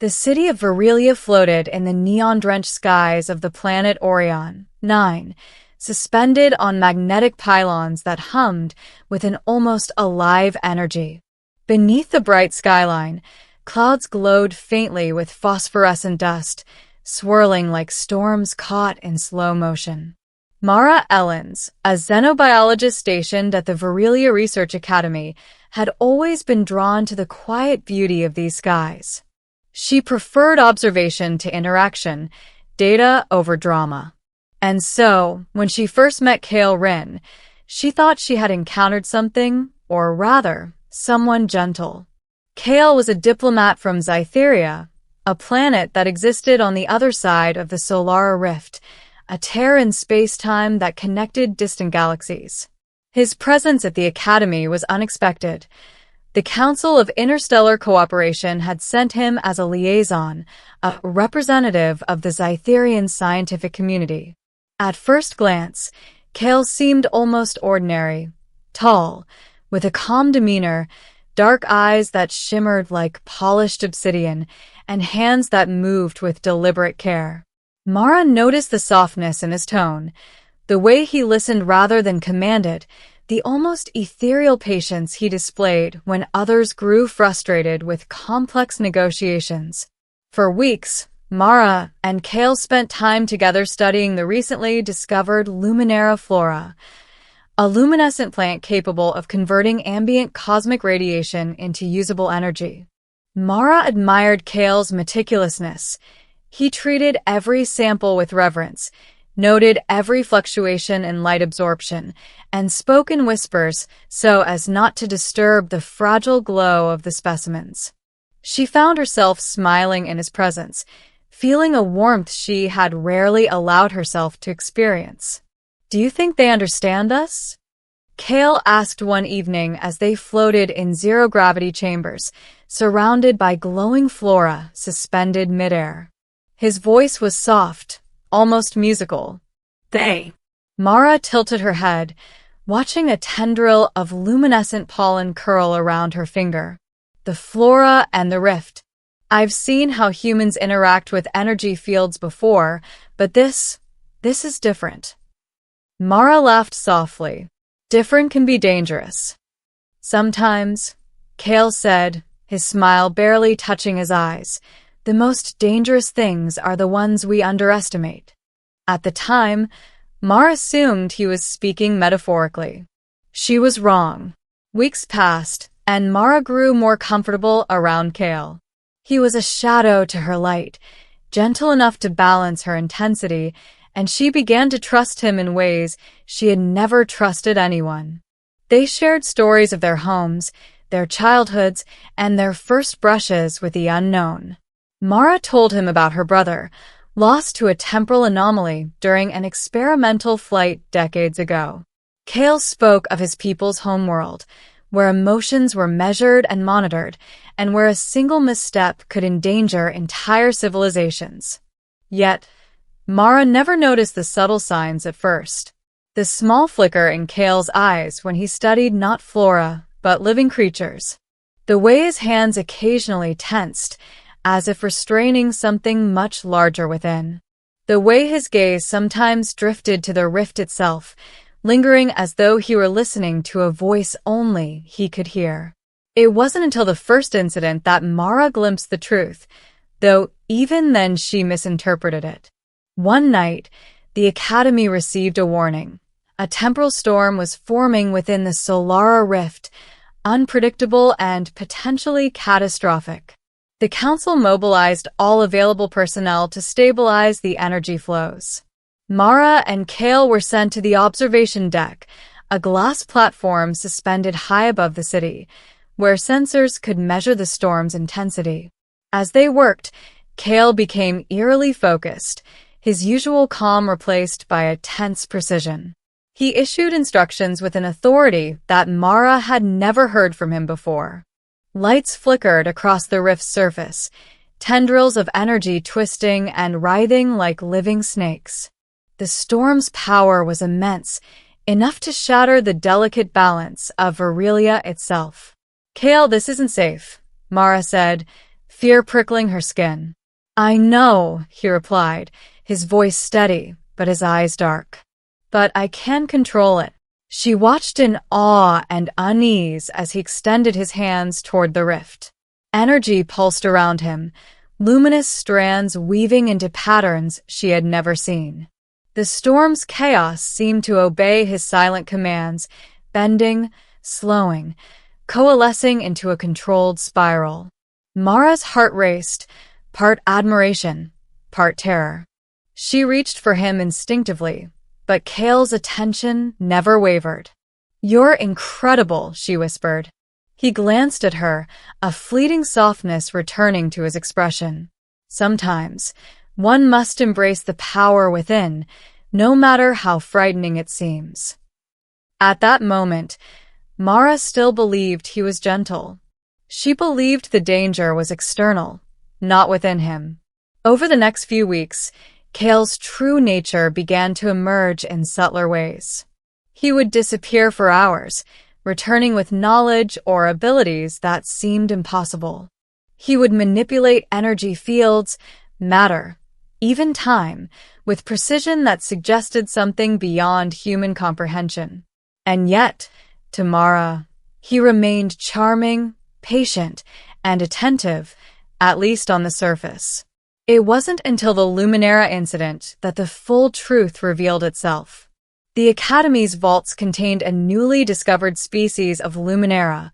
The city of Verelia floated in the neon-drenched skies of the planet Orion 9, suspended on magnetic pylons that hummed with an almost alive energy. Beneath the bright skyline, clouds glowed faintly with phosphorescent dust, swirling like storms caught in slow motion. Mara Ellens, a xenobiologist stationed at the Verelia Research Academy, had always been drawn to the quiet beauty of these skies. She preferred observation to interaction, data over drama. And so, when she first met Kale Rin, she thought she had encountered something, or rather, someone gentle. Kale was a diplomat from Zytheria, a planet that existed on the other side of the Solar Rift, a tear in space-time that connected distant galaxies. His presence at the Academy was unexpected. The Council of Interstellar Cooperation had sent him as a liaison, a representative of the Zytherian scientific community. At first glance, Kale seemed almost ordinary, tall, with a calm demeanor, dark eyes that shimmered like polished obsidian, and hands that moved with deliberate care. Mara noticed the softness in his tone, the way he listened rather than commanded, the almost ethereal patience he displayed when others grew frustrated with complex negotiations. For weeks, Mara and Kale spent time together studying the recently discovered Luminara flora, a luminescent plant capable of converting ambient cosmic radiation into usable energy. Mara admired Kale's meticulousness. He treated every sample with reverence, noted every fluctuation in light absorption, and spoke in whispers so as not to disturb the fragile glow of the specimens. She found herself smiling in his presence, feeling a warmth she had rarely allowed herself to experience. "Do you think they understand us?" Kale asked one evening as they floated in zero-gravity chambers, surrounded by glowing flora suspended midair. His voice was soft, almost musical. "They." Mara tilted her head, watching a tendril of luminescent pollen curl around her finger. "The flora and the rift. I've seen how humans interact with energy fields before, but this is different." Mara laughed softly. "Different can be dangerous." "Sometimes," Kale said, his smile barely touching his eyes, "the most dangerous things are the ones we underestimate." At the time, Mara assumed he was speaking metaphorically. She was wrong. Weeks passed, and Mara grew more comfortable around Kale. He was a shadow to her light, gentle enough to balance her intensity, and she began to trust him in ways she had never trusted anyone. They shared stories of their homes, their childhoods, and their first brushes with the unknown. Mara told him about her brother, lost to a temporal anomaly during an experimental flight decades ago. Kale spoke of his people's homeworld, where emotions were measured and monitored, and where a single misstep could endanger entire civilizations. Yet, Mara never noticed the subtle signs at first. The small flicker in Kale's eyes when he studied not flora, but living creatures. The way his hands occasionally tensed, as if restraining something much larger within. The way his gaze sometimes drifted to the rift itself, lingering as though he were listening to a voice only he could hear. It wasn't until the first incident that Mara glimpsed the truth, though even then she misinterpreted it. One night, the Academy received a warning. A temporal storm was forming within the Solar Rift, unpredictable and potentially catastrophic. The Council mobilized all available personnel to stabilize the energy flows. Mara and Kale were sent to the observation deck, a glass platform suspended high above the city, where sensors could measure the storm's intensity. As they worked, Kale became eerily focused, his usual calm replaced by a tense precision. He issued instructions with an authority that Mara had never heard from him before. Lights flickered across the rift's surface, tendrils of energy twisting and writhing like living snakes. The storm's power was immense, enough to shatter the delicate balance of Verelia itself. "Kale, this isn't safe," Mara said, fear prickling her skin. "I know," he replied, his voice steady, but his eyes dark. "But I can control it." She watched in awe and unease as he extended his hands toward the rift. Energy pulsed around him, luminous strands weaving into patterns she had never seen. The storm's chaos seemed to obey his silent commands, bending, slowing, coalescing into a controlled spiral. Mara's heart raced, part admiration, part terror. She reached for him instinctively, but Kale's attention never wavered. "You're incredible," she whispered. He glanced at her, a fleeting softness returning to his expression. Sometimes, one must embrace the power within, no matter how frightening it seems. At that moment, Mara still believed he was gentle. She believed the danger was external, not within him. Over the next few weeks, Kale's true nature began to emerge in subtler ways. He would disappear for hours, returning with knowledge or abilities that seemed impossible. He would manipulate energy fields, matter, even time, with precision that suggested something beyond human comprehension. And yet, to Mara, he remained charming, patient, and attentive, at least on the surface. It wasn't until the Luminara incident that the full truth revealed itself. The Academy's vaults contained a newly discovered species of Luminara,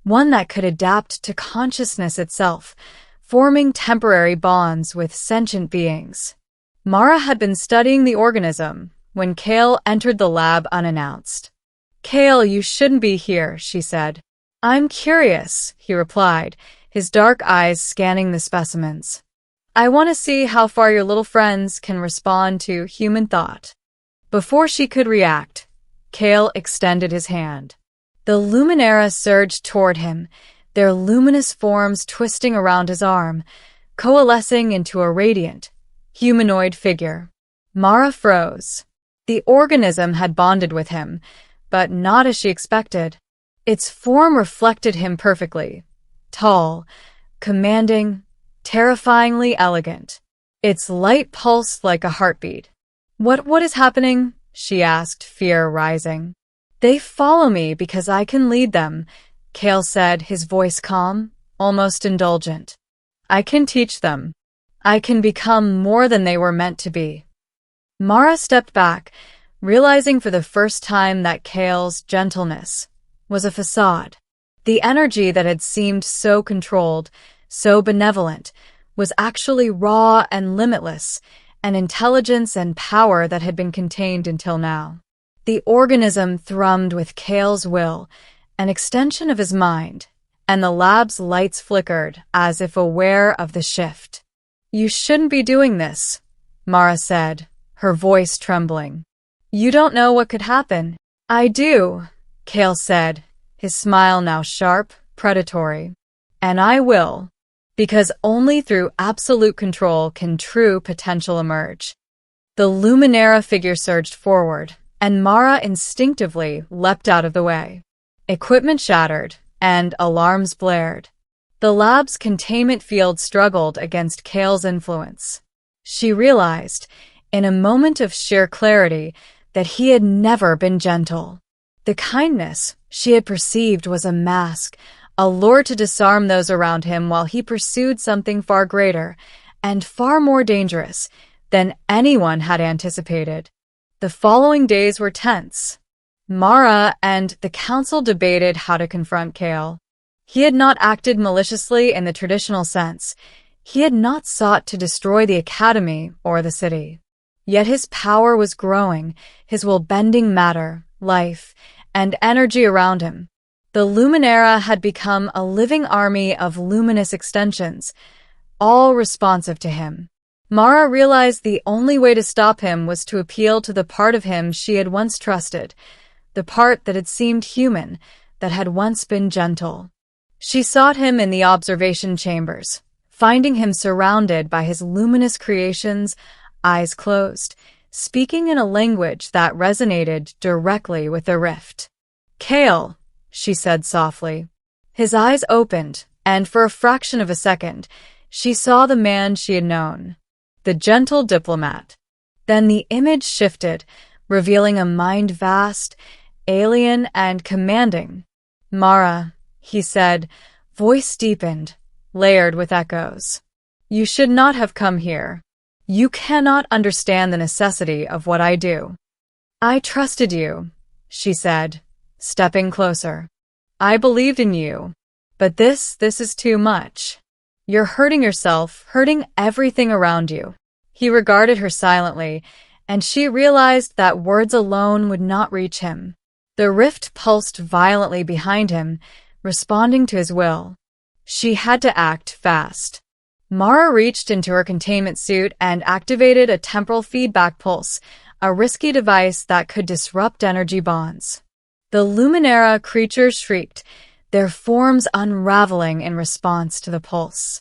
one that could adapt to consciousness itself, forming temporary bonds with sentient beings. Mara had been studying the organism when Kale entered the lab unannounced. "Kale, you shouldn't be here," she said. "I'm curious," he replied, his dark eyes scanning the specimens. "I want to see how far your little friends can respond to human thought." Before she could react, Kale extended his hand. The Luminara surged toward him, their luminous forms twisting around his arm, coalescing into a radiant, humanoid figure. Mara froze. The organism had bonded with him, but not as she expected. Its form reflected him perfectly. Tall, commanding, terrifyingly elegant. Its light pulsed like a heartbeat. What is happening?" she asked, fear rising. "They follow me because I can lead them," Kale said, his voice calm, almost indulgent. "I can teach them. I can become more than they were meant to be." Mara stepped back, realizing for the first time that Kale's gentleness was a façade. The energy that had seemed so controlled, so benevolent, was actually raw and limitless, an intelligence and power that had been contained until now. The organism thrummed with Kale's will, an extension of his mind, and the lab's lights flickered as if aware of the shift. "You shouldn't be doing this," Mara said, her voice trembling. "You don't know what could happen." "I do," Kale said, his smile now sharp, predatory. "And I will. Because only through absolute control can true potential emerge." The Luminara figure surged forward, and Mara instinctively leapt out of the way. Equipment shattered, and alarms blared. The lab's containment field struggled against Kale's influence. She realized, in a moment of sheer clarity, that he had never been gentle. The kindness she had perceived was a mask, a lure to disarm those around him while he pursued something far greater and far more dangerous than anyone had anticipated. The following days were tense. Mara and the council debated how to confront Kale. He had not acted maliciously in the traditional sense. He had not sought to destroy the Academy or the city. Yet his power was growing, his will bending matter, life, and energy around him. The Luminara had become a living army of luminous extensions, all responsive to him. Mara realized the only way to stop him was to appeal to the part of him she had once trusted, the part that had seemed human, that had once been gentle. She sought him in the observation chambers, finding him surrounded by his luminous creations, eyes closed, speaking in a language that resonated directly with the rift. "Kale," she said softly. His eyes opened, and for a fraction of a second, She saw the man she had known, the gentle diplomat. Then the image shifted, revealing a mind vast, alien, and commanding. "Mara," he said, voice deepened, layered with echoes. "You should not have come here. You cannot understand the necessity of what I do." "I trusted you," she said, stepping closer. "I believed in you. But this is too much. You're hurting yourself, hurting everything around you." He regarded her silently, and she realized that words alone would not reach him. The rift pulsed violently behind him, responding to his will. She had to act fast. Mara reached into her containment suit and activated a temporal feedback pulse, a risky device that could disrupt energy bonds. The Luminera creatures shrieked, their forms unraveling in response to the pulse.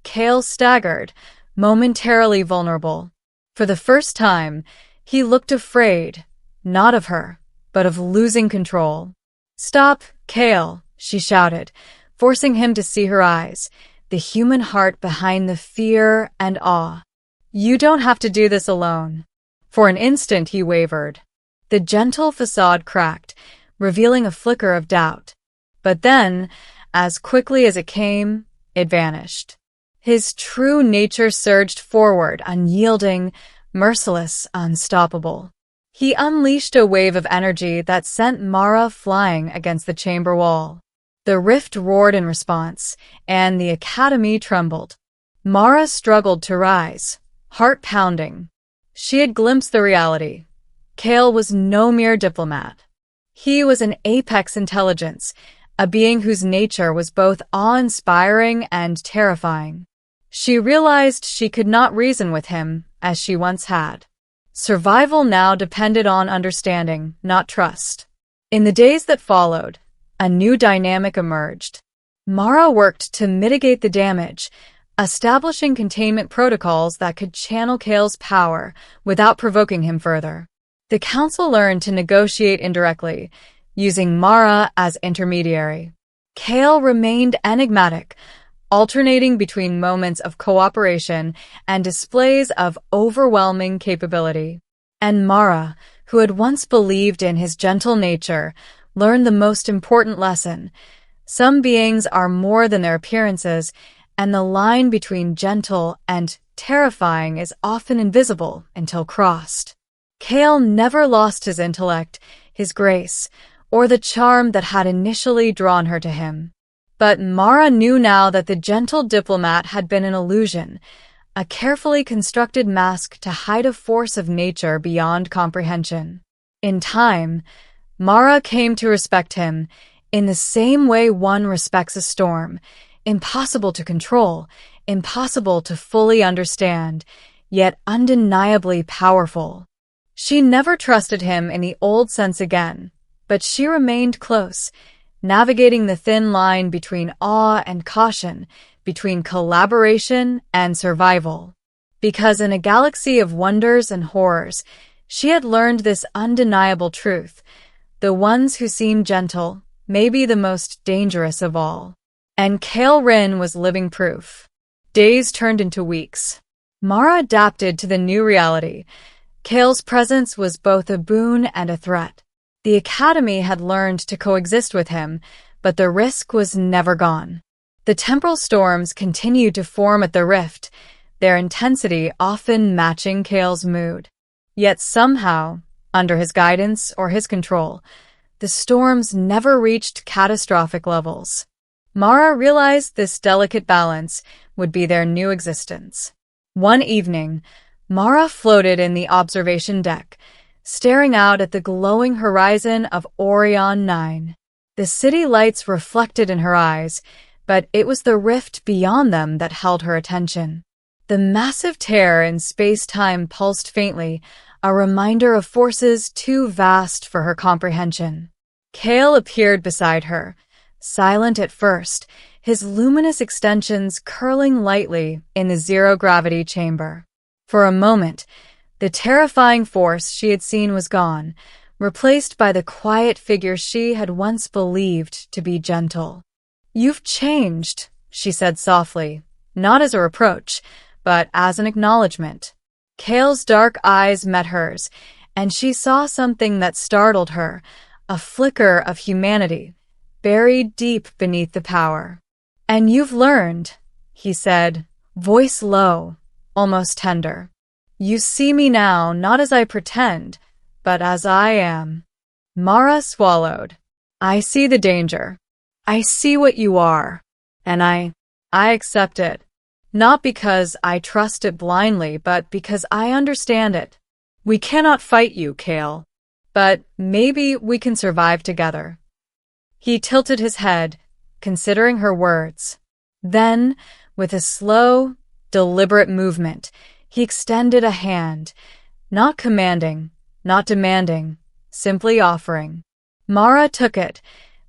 Kale staggered, momentarily vulnerable. For the first time, he looked afraid, not of her, but of losing control. "Stop, Kale," she shouted, forcing him to see her eyes, the human heart behind the fear and awe. "You don't have to do this alone." For an instant he wavered. The gentle façade cracked, revealing a flicker of doubt. But then, as quickly as it came, it vanished. His true nature surged forward, unyielding, merciless, unstoppable. He unleashed a wave of energy that sent Mara flying against the chamber wall. The rift roared in response, and the academy trembled. Mara struggled to rise, heart pounding. She had glimpsed the reality. Kale was no mere diplomat. He was an apex intelligence, a being whose nature was both awe-inspiring and terrifying. She realized she could not reason with him as she once had. Survival now depended on understanding, not trust. In the days that followed, a new dynamic emerged. Mara worked to mitigate the damage, establishing containment protocols that could channel Kale's power without provoking him further. The council learned to negotiate indirectly, using Mara as intermediary. Kale remained enigmatic, alternating between moments of cooperation and displays of overwhelming capability. And Mara, who had once believed in his gentle nature, learned the most important lesson. Some beings are more than their appearances, and the line between gentle and terrifying is often invisible until crossed. Kale never lost his intellect, his grace, or the charm that had initially drawn her to him. But Mara knew now that the gentle diplomat had been an illusion, a carefully constructed mask to hide a force of nature beyond comprehension. In time, Mara came to respect him in the same way one respects a storm, impossible to control, impossible to fully understand, yet undeniably powerful. She never trusted him in the old sense again, but she remained close, navigating the thin line between awe and caution, between collaboration and survival. Because in a galaxy of wonders and horrors, she had learned this undeniable truth: the ones who seem gentle may be the most dangerous of all. And Kale Rin was living proof. Days turned into weeks. Mara adapted to the new reality. Kale's presence was both a boon and a threat. The Academy had learned to coexist with him, but the risk was never gone. The temporal storms continued to form at the rift, their intensity often matching Kale's mood. Yet somehow, under his guidance or his control, the storms never reached catastrophic levels. Mara realized this delicate balance would be their new existence. One evening, Mara floated in the observation deck, staring out at the glowing horizon of Orion 9. The city lights reflected in her eyes, but it was the rift beyond them that held her attention. The massive tear in space-time pulsed faintly, a reminder of forces too vast for her comprehension. Kale appeared beside her, silent at first, his luminous extensions curling lightly in the zero-gravity chamber. For a moment, the terrifying force she had seen was gone, replaced by the quiet figure she had once believed to be gentle. "You've changed," she said softly, not as a reproach, but as an acknowledgement. Kale's dark eyes met hers, and she saw something that startled her, a flicker of humanity, buried deep beneath the power. "And you've learned," he said, voice low, almost tender. "You see me now not as I pretend, but as I am." Mara swallowed. "I see the danger. I see what you are, and I accept it. Not because I trust it blindly, but because I understand it. We cannot fight you, Kale, but maybe we can survive together." He tilted his head, considering her words. Then, with a slow, deliberate movement, he extended a hand, not commanding, not demanding, simply offering. Mara took it,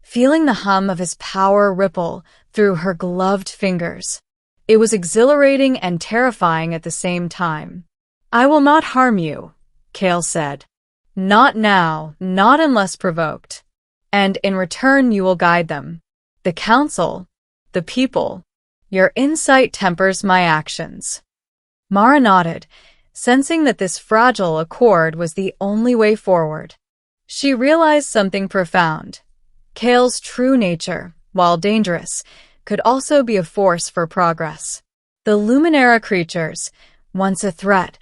feeling the hum of his power ripple through her gloved fingers. It was exhilarating and terrifying at the same time. "I will not harm you," Kale said. "Not now, not unless provoked. And in return you will guide them. The council, the people. Your insight tempers my actions." Mara nodded, sensing that this fragile accord was the only way forward. She realized something profound. Kale's true nature, while dangerous, could also be a force for progress. The Luminara creatures, once a threat,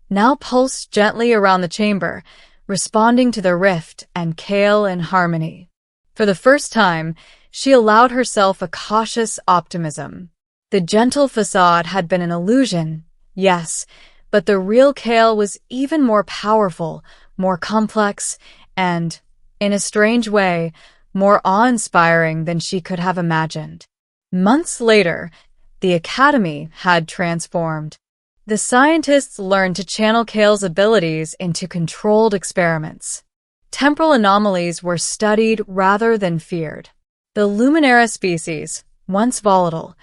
now pulsed gently around the chamber, responding to the rift and Kale in harmony. For the first time, she allowed herself a cautious optimism. The gentle façade had been an illusion, yes, but the real Kale was even more powerful, more complex, and, in a strange way, more awe-inspiring than she could have imagined. Months later, the Academy had transformed. The scientists learned to channel Kale's abilities into controlled experiments. Temporal anomalies were studied rather than feared. The Luminara species, once volatile,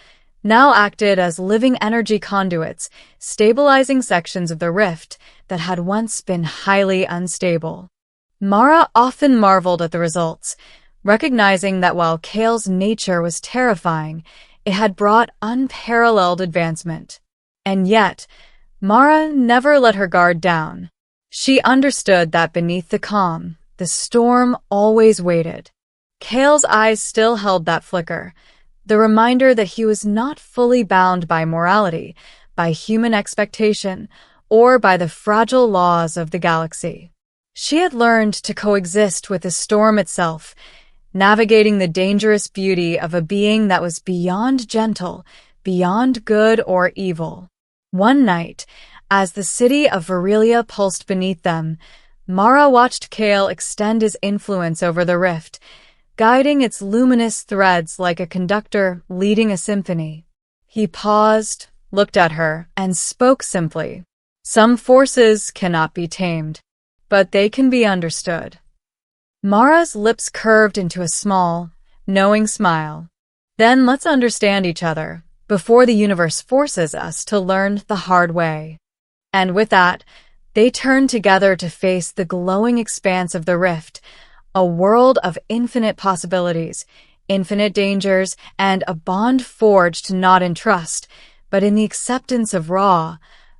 now acted as living energy conduits, stabilizing sections of the rift that had once been highly unstable. Mara often marveled at the results, recognizing that while Kale's nature was terrifying, it had brought unparalleled advancement. And yet, Mara never let her guard down. She understood that beneath the calm, the storm always waited. Kale's eyes still held that flicker, the reminder that he was not fully bound by morality, by human expectation, or by the fragile laws of the galaxy. She had learned to coexist with the storm itself, navigating the dangerous beauty of a being that was beyond gentle, beyond good or evil. One night, as the city of Virelia pulsed beneath them, Mara watched Kale extend his influence over the rift, guiding its luminous threads like a conductor leading a symphony. He paused, looked at her, and spoke simply. "Some forces cannot be tamed, but they can be understood." Mara's lips curved into a small, knowing smile. "Then let's understand each other, before the universe forces us to learn the hard way." And with that, they turned together to face the glowing expanse of the rift, a world of infinite possibilities, infinite dangers, and a bond forged not in trust, but in the acceptance of raw,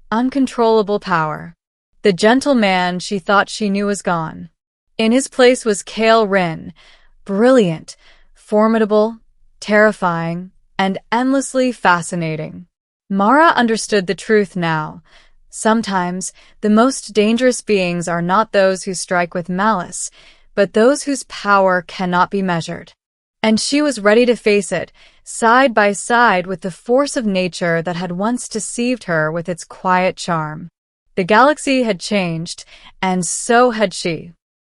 uncontrollable power. The gentle man she thought she knew was gone. In his place was Kale Rin, brilliant, formidable, terrifying, and endlessly fascinating. Mara understood the truth now. Sometimes, the most dangerous beings are not those who strike with malice, but those whose power cannot be measured. And she was ready to face it, side by side with the force of nature that had once deceived her with its quiet charm. The galaxy had changed, and so had she.